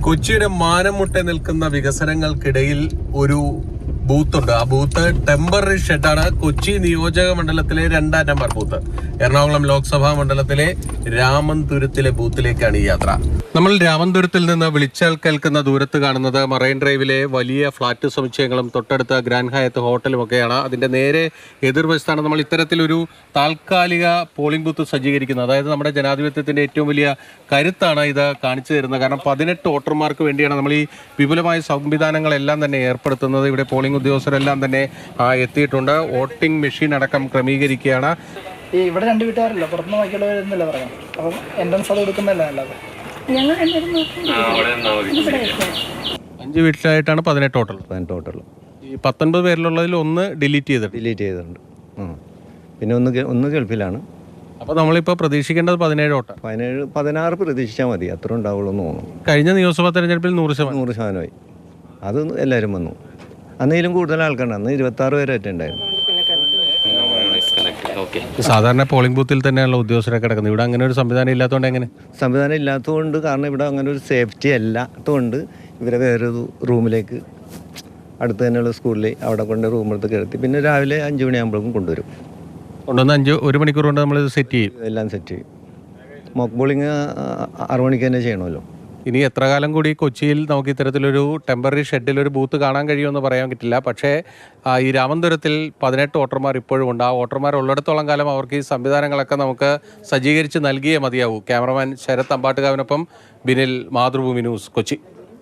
കൊച്ചിയുടെ മാനം മുട്ടെ നിൽക്കുന്ന വികസനങ്ങൾക്കിടയിൽ ഒരു ബൂത്തുണ്ട്. ആ ബൂത്ത് ടെമ്പററി ഷെഡാണ്. കൊച്ചി നിയോജക മണ്ഡലത്തിലെ 2ാം നമ്പർ ബൂത്ത്. എറണാകുളം ലോക്സഭാ മണ്ഡലത്തിലെ രാമന്തുരത്തിലെ ബൂത്തിലേക്കാണ് ഈ യാത്ര. നമ്മൾ രാമന്തുരത്തിൽ നിന്ന് വിളിച്ചാൽ കേൾക്കുന്ന ദൂരത്ത് കാണുന്നത് മറൈൻ ഡ്രൈവിലെ വലിയ ഫ്ളാറ്റ് സമുച്ചയങ്ങളും തൊട്ടടുത്ത ഗ്രാൻഡ് ഹയത്ത് ഹോട്ടലും ഒക്കെയാണ്. അതിന്റെ നേരെ എതിർവശത്താണ് നമ്മൾ ഇത്തരത്തിലൊരു താൽക്കാലിക പോളിംഗ് ബൂത്ത് സജ്ജീകരിക്കുന്നത്. അതായത് നമ്മുടെ ജനാധിപത്യത്തിന്റെ ഏറ്റവും വലിയ കരുത്താണ് ഇത് കാണിച്ചു തരുന്നത്. കാരണം 18 വോട്ടർമാർക്ക് വേണ്ടിയാണ് നമ്മൾ ഈ വിപുലമായ സംവിധാനങ്ങളെല്ലാം തന്നെ ഏർപ്പെടുത്തുന്നത്. ഇവിടെ പോളിംഗ് ഉദ്യോഗസ്ഥരെല്ലാം തന്നെ എത്തിയിട്ടുണ്ട്. വോട്ടിംഗ് മെഷീൻ അടക്കം ക്രമീകരിക്കുകയാണ്. ഇവിടെ 2 വീട്ടുകാരല്ല, പുറത്തുനിന്ന് ബാക്കിയുള്ളവർ വരുന്നില്ല പറയാം. അപ്പം എൻട്രൻസ് അത് കൊടുക്കുന്നല്ല അല്ലാതെ 5 വീട്ടിലായിട്ടാണ് 18 ടോട്ടൽ. ഈ 19 പേരിലുള്ളതിൽ ഒന്ന് ഡിലീറ്റ് ചെയ്തിട്ടുണ്ട്. പിന്നെ ഒന്ന് ഗൾഫിലാണ്. അപ്പോൾ നമ്മളിപ്പോൾ പ്രതീക്ഷിക്കേണ്ടത് 17 വോട്ടാണ്. 16 പ്രതീക്ഷിച്ചാൽ മതി, അത്ര ഉണ്ടാവുള്ളൂ എന്ന് തോന്നുന്നു. കഴിഞ്ഞ നിയമസഭാ തെരഞ്ഞെടുപ്പിൽ 100% അത് എല്ലാവരും വന്നു. അന്നേലും കൂടുതൽ ആൾക്കാരുണ്ട്. അന്ന് 26 പേര് ഉണ്ടായിരുന്നു. സാധാരണ പോളിംഗ് ബൂത്തിൽ തന്നെയുള്ള ഉദ്യോഗസ്ഥരൊക്കെ കിടക്കുന്നത്. ഇവിടെ അങ്ങനെ ഒരു സംവിധാനം ഇല്ലാത്തതുകൊണ്ട് എങ്ങനെ? സംവിധാനം ഇല്ലാത്തതുകൊണ്ട്, കാരണം ഇവിടെ അങ്ങനെ ഒരു സേഫ്റ്റി അല്ലാത്തതുകൊണ്ട് ഇവരെ വേറൊരു റൂമിലേക്ക് അടുത്ത് തന്നെയുള്ള സ്കൂളിൽ അവിടെ കൊണ്ട് റൂമെടുത്ത് കിടത്തി പിന്നെ രാവിലെ 5 മണിയാകുമ്പോഴേക്കും കൊണ്ടുവന്ന് 1 മണിക്കൂർ കൊണ്ട് നമ്മൾ സെറ്റ് ചെയ്യും. എല്ലാം സെറ്റ് ചെയ്യും. മോക്ക് ബോളിങ് 6 മണിക്ക് തന്നെ ചെയ്യണമല്ലോ. ഇനി എത്ര കാലം കൂടി കൊച്ചിയിൽ നമുക്ക് ഇത്തരത്തിലൊരു ടെമ്പററി ഷെഡിൽ ഒരു ബൂത്ത് കാണാൻ കഴിയുമെന്ന് പറയാൻ പറ്റില്ല. പക്ഷേ ഈ രാമന്തുരത്തിൽ 18 വോട്ടർമാർ ഇപ്പോഴും ഉണ്ട്. ആ വോട്ടർമാർ ഉള്ളിടത്തോളം കാലം അവർക്ക് ഈ സംവിധാനങ്ങളൊക്കെ നമുക്ക് സജ്ജീകരിച്ച് നൽകിയേ മതിയാവൂ. ക്യാമറമാൻ ശരത് അമ്പാട്ടുകാവിനൊപ്പം ബിനിൽ, മാതൃഭൂമി ന്യൂസ്, കൊച്ചി.